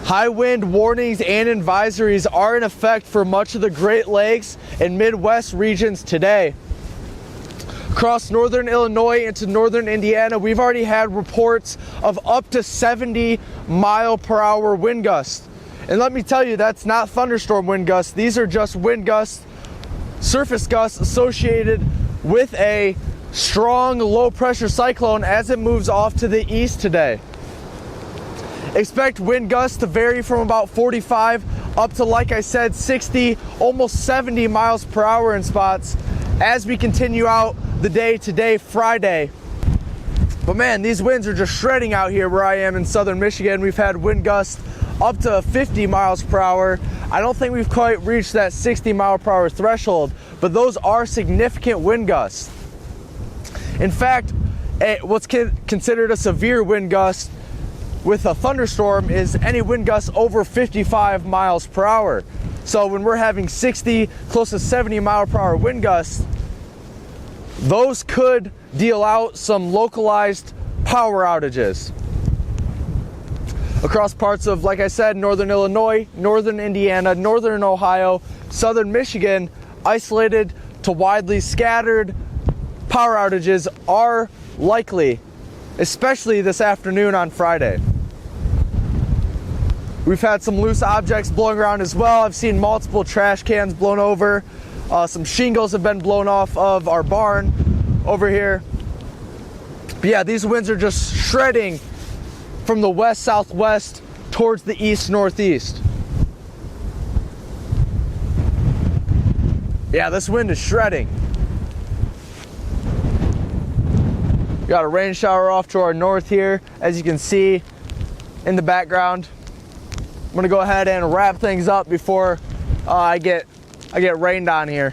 High wind warnings and advisories are in effect for much of the Great Lakes and Midwest regions today. Across northern Illinois into northern Indiana, we've already had reports of up to 70-mile-per-hour wind gusts. And let me tell you, that's not thunderstorm wind gusts. These are just wind gusts, surface gusts associated with a strong low-pressure cyclone as it moves off to the east today. Expect wind gusts to vary from about 45 up to, like I said, 60, almost 70 miles per hour in spots as we continue out the day today, Friday. But man, these winds are just shredding out here where I am in southern Michigan. We've had wind gusts up to 50 miles per hour. I don't think we've quite reached that 60 mile per hour threshold, but those are significant wind gusts. In fact, what's considered a severe wind gust with a thunderstorm is any wind gusts over 55 miles per hour. So when we're having 60, close to 70 mile per hour wind gusts, those could deal out some localized power outages across parts of, like I said, northern Illinois, northern Indiana, northern Ohio, southern Michigan. Isolated to widely scattered power outages are likely, especially this afternoon on Friday. We've had some loose objects blowing around as well. I've seen multiple trash cans blown over. Some shingles have been blown off of our barn over here. But yeah, these winds are just shredding from the west-southwest towards the east-northeast. Yeah, this wind is shredding. Got a rain shower off to our north here, as you can see in the background. I'm gonna go ahead and wrap things up before I get rained on here.